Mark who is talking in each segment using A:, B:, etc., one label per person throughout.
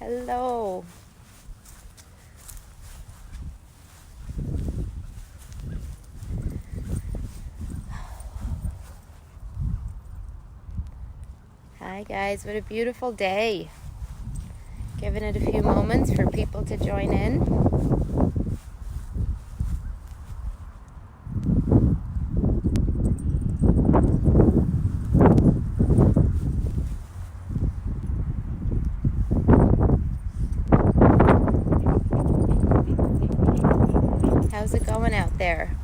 A: Hello. Hi guys, what a beautiful day. Giving it a few moments for people to join in. How's it going out there?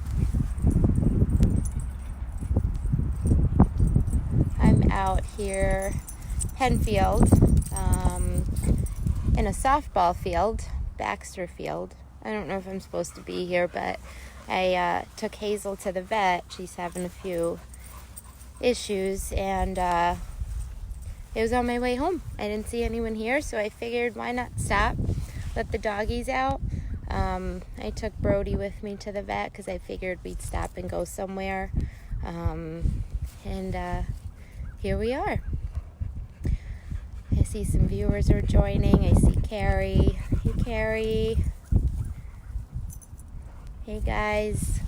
A: I'm out here, Penfield, in a softball field, Baxter Field. I don't know if I'm supposed to be here, but I took Hazel to the vet. She's having a few issues, and it was on my way home. I didn't see anyone here, so I figured why not stop, let the doggies out. I took Brody with me to the vet because I figured we'd stop and go somewhere. And here we are. I see some viewers are joining. I see Carrie. Hey, Carrie. Hey, guys.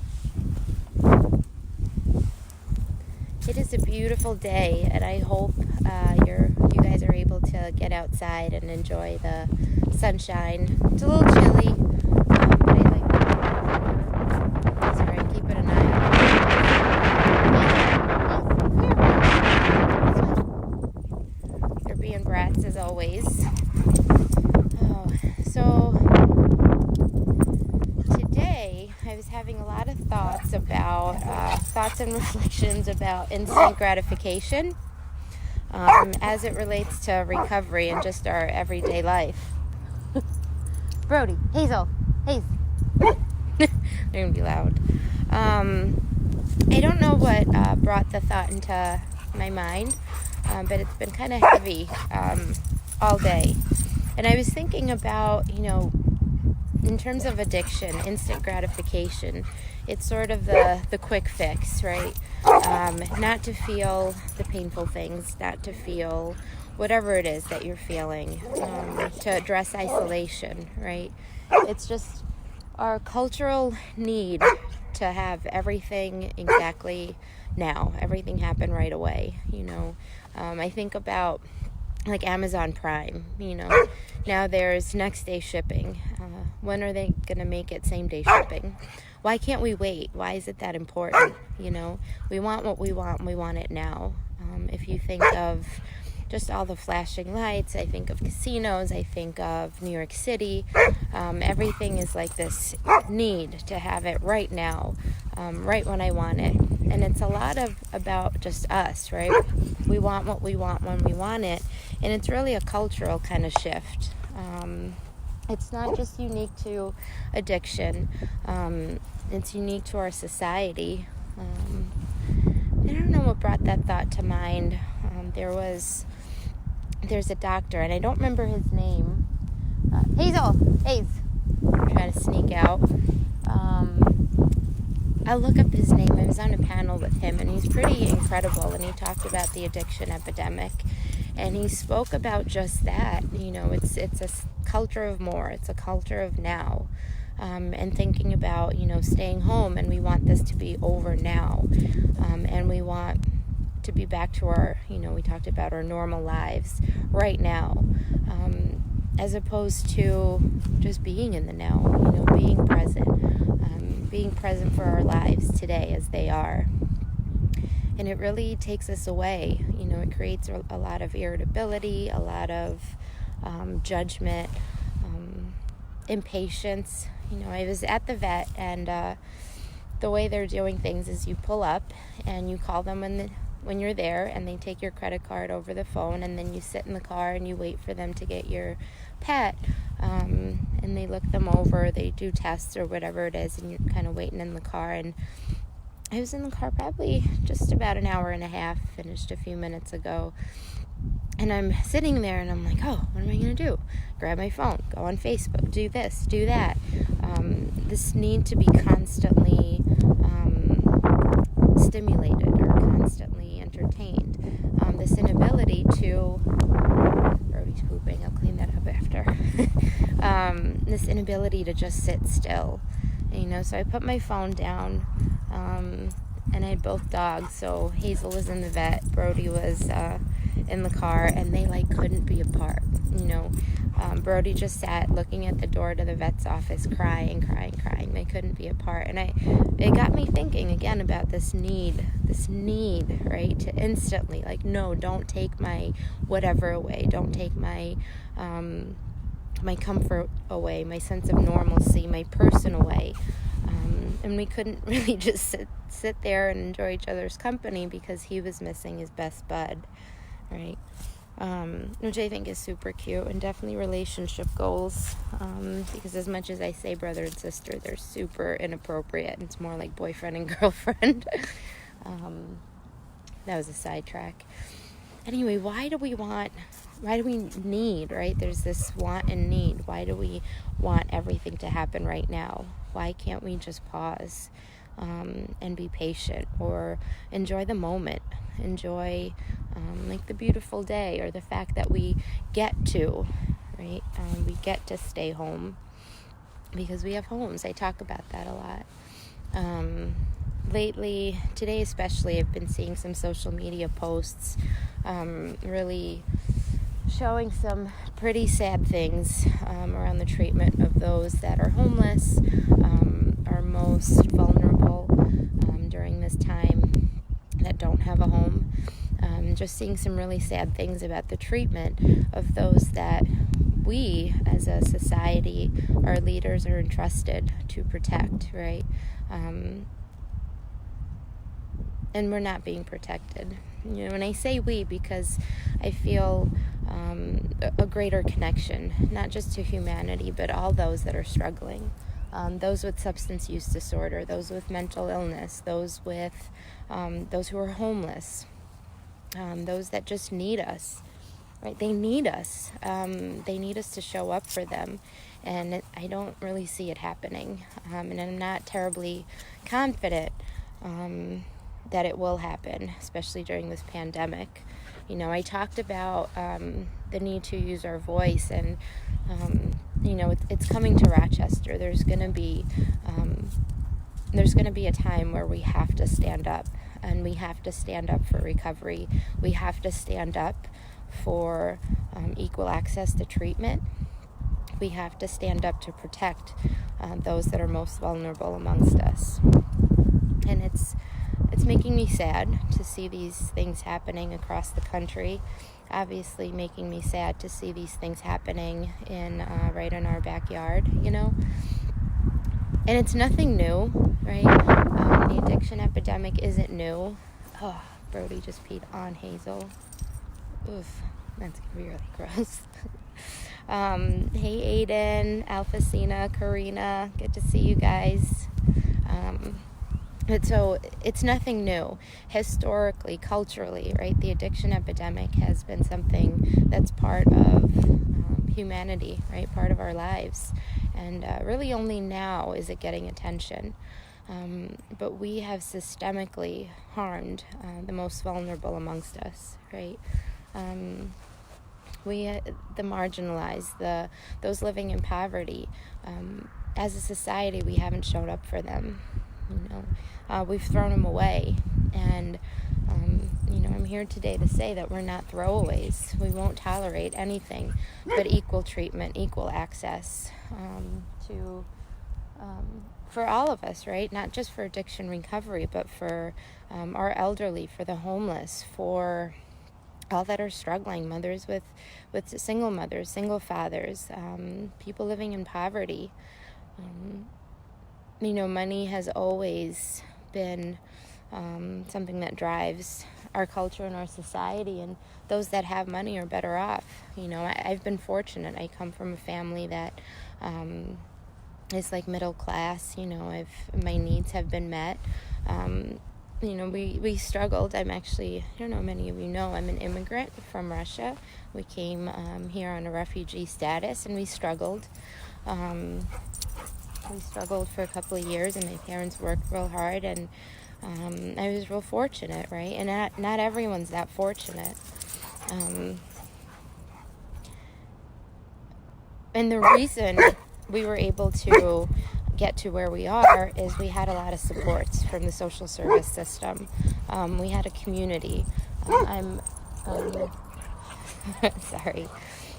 A: It is a beautiful day, and I hope you guys are able to get outside and enjoy the sunshine. It's a little chilly, but I like the sorry, I'm keeping an eye on. They're being brats as always. So today I was having a lot of thoughts and reflections about instant gratification as it relates to recovery and just our everyday life. Brody, Hazel, they're gonna be loud. I don't know what brought the thought into my mind, but it's been kind of heavy all day. And I was thinking about, in terms of addiction, instant gratification, it's sort of the quick fix, right? Not to feel the painful things, not to feel whatever it is that you're feeling, to address isolation, right? It's just our cultural need to have everything exactly now, everything happen right away, I think about like Amazon Prime, now there's next day shipping. When are they going to make it same day shipping? Why can't we wait? Why is it that important? We want what we want and we want it now. If you think of just all the flashing lights, I think of casinos, I think of New York City. Everything is like this need to have it right now, right when I want it. And it's a lot about just us, right? We want what we want when we want it. And it's really a cultural kind of shift. It's not just unique to addiction. It's unique to our society. I don't know what brought that thought to mind. There's a doctor, and I don't remember his name. Hazel! I'm trying to sneak out. I'll look up his name. I was on a panel with him, and he's pretty incredible, and he talked about the addiction epidemic. And he spoke about just that. It's a culture of more. It's a culture of now. And thinking about, staying home, and we want this to be over now. And we want to be back to our, we talked about our normal lives right now. As opposed to just being in the now, being present for our lives today as they are. And it really takes us away. It creates a lot of irritability, a lot of judgment, impatience. I was at the vet, and the way they're doing things is you pull up and you call them when you're there, and they take your credit card over the phone, and then you sit in the car and you wait for them to get your pet, and they look them over, they do tests or whatever it is, and you're kind of waiting in the car. And I was in the car probably just about an hour and a half, finished a few minutes ago, and I'm sitting there and I'm like, oh, what am I going to do? Grab my phone, go on Facebook, do this, do that. This need to be constantly stimulated or constantly entertained. This inability to, Brody's pooping, I'll clean that up after. This inability to just sit still, so I put my phone down, and I had both dogs. So Hazel was in the vet, Brody was in the car, and they couldn't be apart. Brody just sat looking at the door to the vet's office, crying. They couldn't be apart. And it got me thinking again about this need, right, to instantly, no, don't take my whatever away. Don't take my my comfort away, my sense of normalcy, my person away. And we couldn't really just sit there and enjoy each other's company because he was missing his best bud, right? Which I think is super cute, and definitely relationship goals, because as much as I say brother and sister, they're super inappropriate. It's more like boyfriend and girlfriend. That was a sidetrack. Anyway, why do we need, right? There's this want and need. Why do we want everything to happen right now? Why can't we just pause and be patient, or enjoy the moment, enjoy the beautiful day, or the fact that we get to, right? We get to stay home because we have homes. I talk about that a lot. Lately, today especially, I've been seeing some social media posts really showing some pretty sad things around the treatment of those that are homeless, are most vulnerable during this time, that don't have a home. Just seeing some really sad things about the treatment of those that we as a society, our leaders, are entrusted to protect, right? And we're not being protected. And I say we because I feel a greater connection, not just to humanity, but all those that are struggling. Those with substance use disorder, those with mental illness, those who are homeless, those that just need us, right? They need us. They need us to show up for them. And I don't really see it happening. And I'm not terribly confident that it will happen, especially during this pandemic. I talked about the need to use our voice, and it's coming to Rochester. There's going to be a time where we have to stand up, and we have to stand up for recovery. We have to stand up for equal access to treatment. We have to stand up to protect those that are most vulnerable amongst us. And it's making me sad to see these things happening across the country. Obviously making me sad to see these things happening right in our backyard, And it's nothing new, right? The addiction epidemic isn't new. Oh, Brody just peed on Hazel. Oof, that's gonna be really gross. Hey Aiden, Alphacina, Karina, good to see you guys. So it's nothing new. Historically, culturally, right? The addiction epidemic has been something that's part of humanity, right? Part of our lives. And really only now is it getting attention. But we have systemically harmed the most vulnerable amongst us, right? The marginalized, those living in poverty. As a society, we haven't showed up for them. We've thrown them away, and I'm here today to say that we're not throwaways. We won't tolerate anything but equal treatment, equal access for all of us, right? Not just for addiction recovery, but for our elderly, for the homeless, for all that are struggling, mothers with single mothers, single fathers, people living in poverty. Money has always been something that drives our culture and our society, and those that have money are better off. I've been fortunate. I come from a family that is middle class. My needs have been met. We struggled. I don't know, many of you know, I'm an immigrant from Russia. We came here on a refugee status, and we struggled. We struggled for a couple of years, and my parents worked real hard, and I was real fortunate, right? And not everyone's that fortunate. And the reason we were able to get to where we are is we had a lot of supports from the social service system. We had a community. I'm sorry.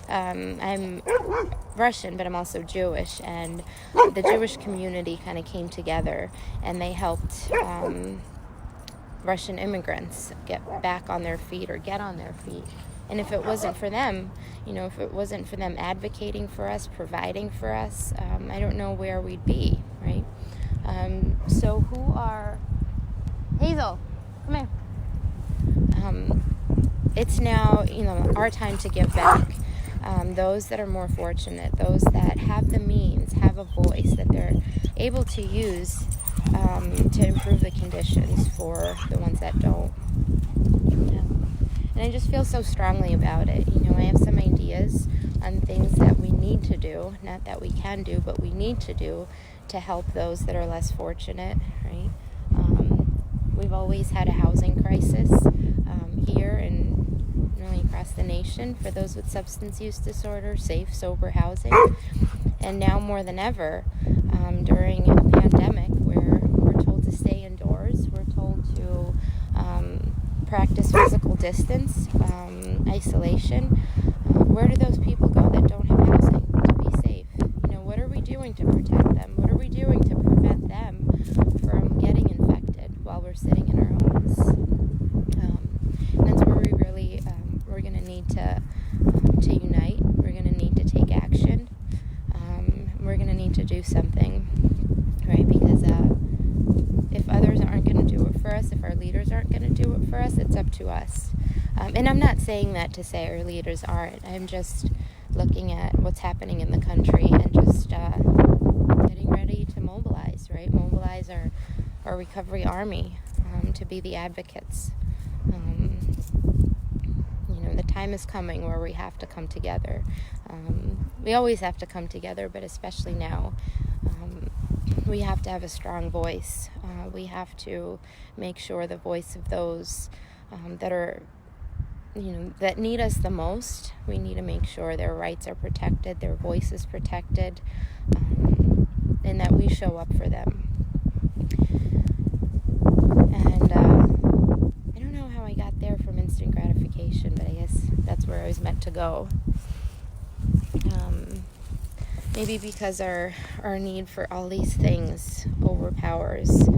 A: I'm Russian, but I'm also Jewish, and the Jewish community kind of came together, and they helped Russian immigrants get back on their feet or get on their feet. And if it wasn't for them, if it wasn't for them advocating for us, providing for us, I don't know where we'd be, right? So who are... Hazel, come here. It's now, our time to give back. Those that are more fortunate, those that have the means, have a voice that they're able to use to improve the conditions for the ones that don't. And I just feel so strongly about it. I have some ideas on things that we need to do, not that we can do, but we need to do to help those that are less fortunate, right? We've always had a housing crisis here and really across the nation for those with substance use disorder, safe, sober housing. And now more than ever, during a pandemic where we're told to stay indoors, we're told to practice physical distance, isolation. Where do those people go that don't have housing to be safe? What are we doing to protect them? What are we doing to prevent them from getting infected while we're sitting in our homes? And that's where we really, we're going to need to unite. We're going to need to take action. We're going to need to do something, right? Because if others aren't going to do it for us, if our leaders aren't going to do it for us, it's up to us. And I'm not saying that to say our leaders aren't. I'm just looking at what's happening in the country and just getting ready to mobilize, right? Mobilize our recovery army to be the advocates. The time is coming where we have to come together. We always have to come together, but especially now. We have to have a strong voice. We have to make sure the voice of those that are, that need us the most, we need to make sure their rights are protected, their voice is protected, and that we show up for them. And I don't know how I got there from instant gratification, but I guess that's where I was meant to go. Maybe because our need for all these things overpowers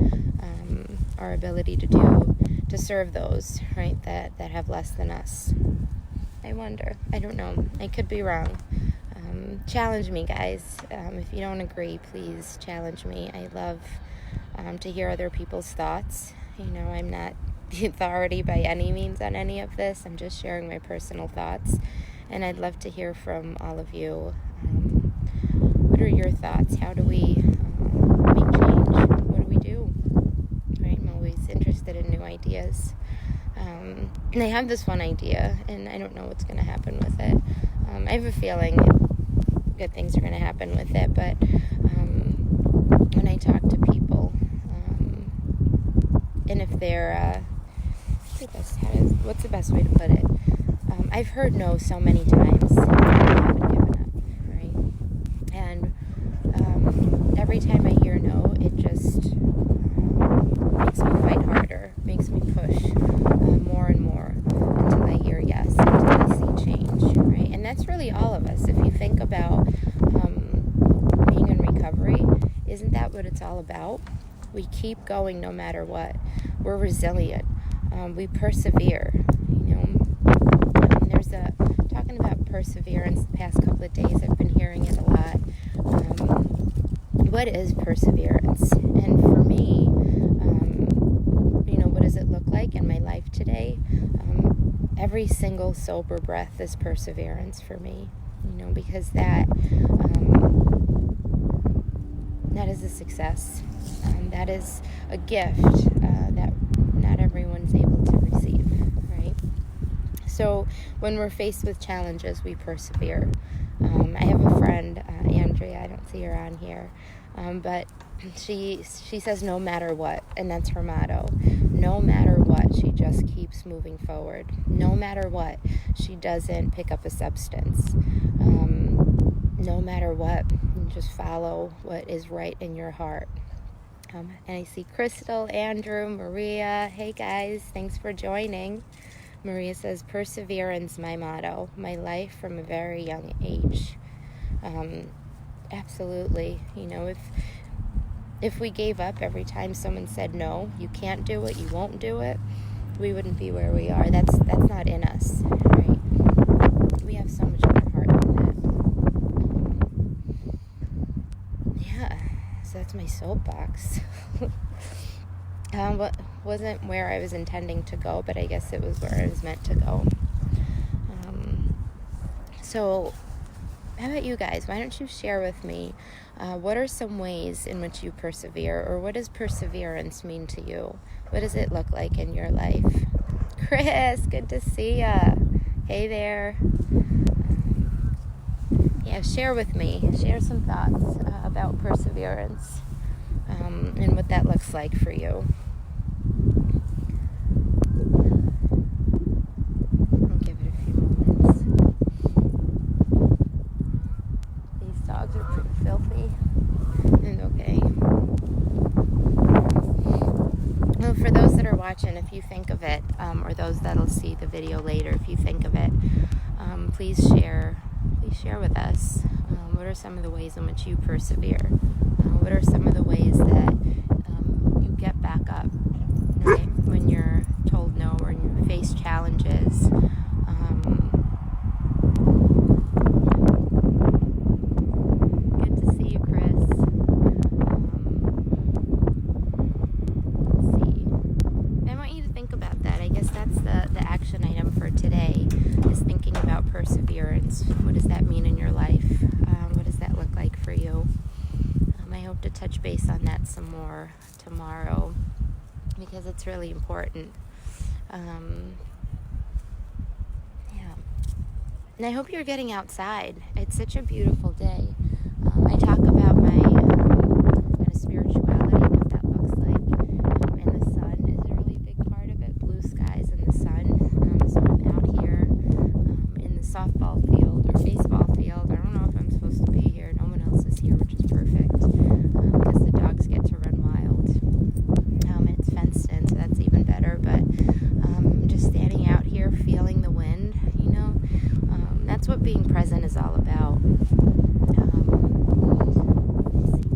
A: our ability to serve those, right, that have less than us. I wonder. I don't know. I could be wrong. Challenge me, guys. If you don't agree, please challenge me. I love to hear other people's thoughts. I'm not the authority by any means on any of this. I'm just sharing my personal thoughts, and I'd love to hear from all of you. What are your thoughts? How do we make change? What do we do? Right? I'm always interested in new ideas. And I have this one idea, and I don't know what's going to happen with it. I have a feeling good things are going to happen with it, but when I talk to people, and if they're, what's the best way to put it? I've heard no so many times, and I haven't given up, right? And every time I hear no, it just makes me fight harder, makes me push more and more until I hear yes, until I see change, right? And that's really all of us. If you think about being in recovery, isn't that what it's all about? We keep going no matter what. We're resilient. We persevere. There's talking about perseverance the past couple of days. I've been hearing it a lot. What is perseverance? And for me, what does it look like in my life today? Every single sober breath is perseverance for me. Because that is a success. That is a gift that not everyone's able to receive, right? So when we're faced with challenges, we persevere. I have a friend, Andrea, I don't see her on here, but she says no matter what, and that's her motto. No matter what, she just keeps moving forward. No matter what, she doesn't pick up a substance. no matter what. You just follow what is right in your heart. And I see Crystal, Andrew, Maria. Hey guys, thanks for joining. Maria says, perseverance, my motto, my life from a very young age. Absolutely. You know, if we gave up every time someone said no, you can't do it, you won't do it, we wouldn't be where we are. That's not in us, right? We have so much more heart than that. Yeah, so that's my soapbox. Wasn't where I was intending to go, but I guess it was where I was meant to go. So how about you guys? Why don't you share with me what are some ways in which you persevere, or what does perseverance mean to you? What does it look like in your life? Chris, good to see ya. Hey there. Yeah, share with me. Share some thoughts about perseverance and what that looks like for you. I'll give it a few moments. These dogs are pretty filthy. And okay. Well, for those that are watching, if you think of it, or those that'll see the video later, if you think of it, please share with us. What are some of the ways in which you persevere? What are some of the ways that you get back up, right, when you're told no or you face challenges? Good to see you, Chris. Let's see. I want you to think about that. I guess that's the action item for today, is thinking about perseverance. What does that mean in your life? What does that look like for you? I hope to touch base on that some more tomorrow, because it's really important. Yeah. And I hope you're getting outside. It's such a beautiful day. I talk about my kind of spirituality and what that looks like. And the sun is a really big part of it. Blue skies and the sun. So I'm out here in the softball field or baseball field. I don't know if I'm supposed to be here. No one else is here, which is perfect, because the dogs get to run wild. And it's fenced in, so that's even better. But just standing out here, feeling the wind, you know, that's what being present is all about. Let's see,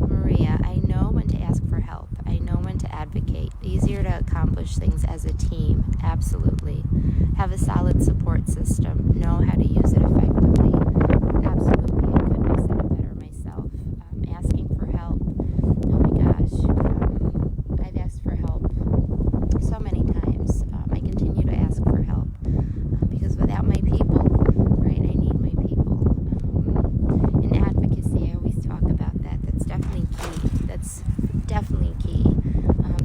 A: Maria, I know when to ask for help. I know when to advocate. Easier to accomplish things as a team. Absolutely. Have a solid support system. Know how to use it effectively. Absolutely. I couldn't have said it better myself. Asking for help. Oh my gosh. I've asked for help so many times. I continue to ask for help because without my people, right, I need my people. In advocacy, I always talk about that. That's definitely key. That's definitely key.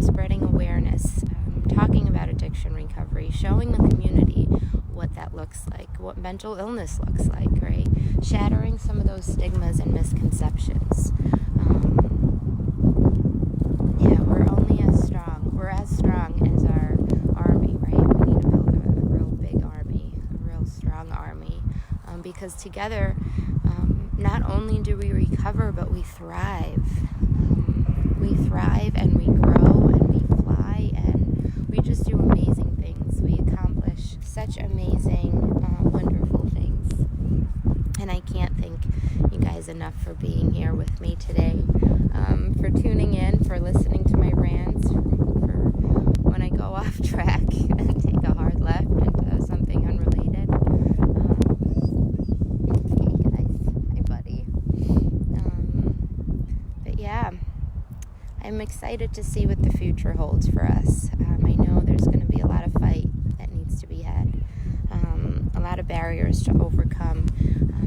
A: Spreading awareness, talking about addiction recovery, showing the community what that looks like, what mental illness looks like, right? Shattering some of those stigmas and misconceptions. Yeah, we're only as strong. We're as strong as our army, right? We need to build a real big army, a real strong army, because together, not only do we recover, but we thrive. We thrive and we grow and we fly and we just do amazing things. We accomplish such amazing, wonderful things. And I can't thank you guys enough for being here with me today, for tuning in, for listening to my rants, for when I go off track and take a hard left into something unrelated. Hey guys, hi buddy. But yeah, I'm excited to see what the future holds for us. I know there's going to be a lot of fight that needs to be had, a lot of barriers to overcome,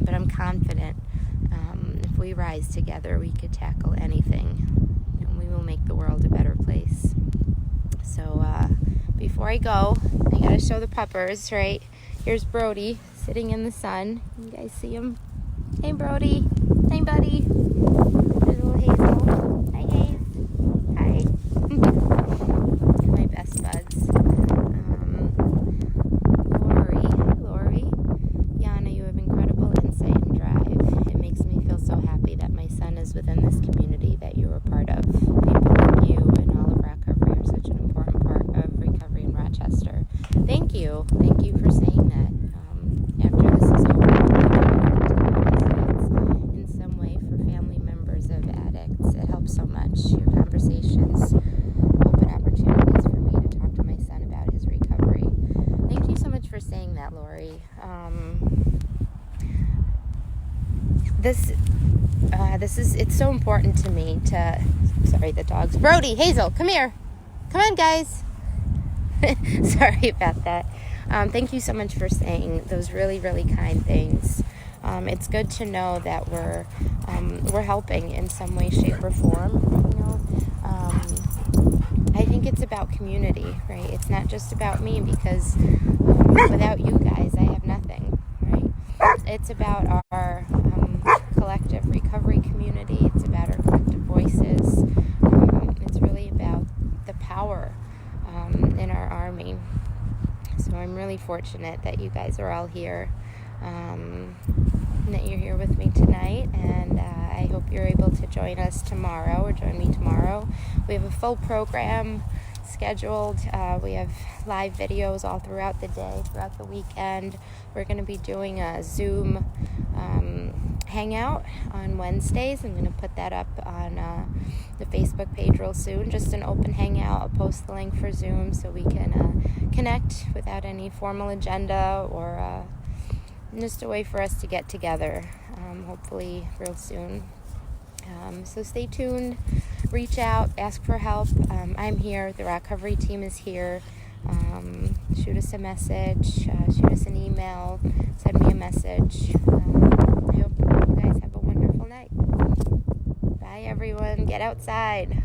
A: but I'm confident if we rise together, we could tackle anything, and we will make the world a better place. So before I go, I got to show the puppers, right? Here's Brody sitting in the sun. You guys see him? Hey, Brody. Hey, buddy. There's little Hazel. Hi, Haze. Hi. My best buds. Lori. Yana, you have incredible insight and drive. you. Thank you for saying that. After this is over, in some way for family members of addicts. It helps so much. Your conversations open opportunities for me to talk to my son about his recovery. Thank you so much for saying that, Lori. It's so important to me to, sorry, the dogs. Brody, Hazel, come here. Come on, guys. Sorry about that. Thank you so much for saying those really, really kind things. It's good to know that we're helping in some way, shape, or form. I think it's about community, right? It's not just about me, because without you guys, I have nothing, right? It's about our collective recovery community. It's about our collective voices. It's really about the power in our army. So I'm really fortunate that you guys are all here, and that you're here with me tonight, and I hope you're able to join us tomorrow, or join me tomorrow. We have a full program scheduled. We have live videos all throughout the day, throughout the weekend. We're going to be doing a Zoom hangout on Wednesdays. I'm going to put that up on the Facebook page real soon. Just an open hangout. I'll post the link for Zoom so we can connect without any formal agenda, or just a way for us to get together, hopefully real soon. So stay tuned, reach out, ask for help. I'm here, the ROCovery team is here. Shoot us a message, shoot us an email, send me a message. I hope you guys have a wonderful night. Bye everyone, get outside.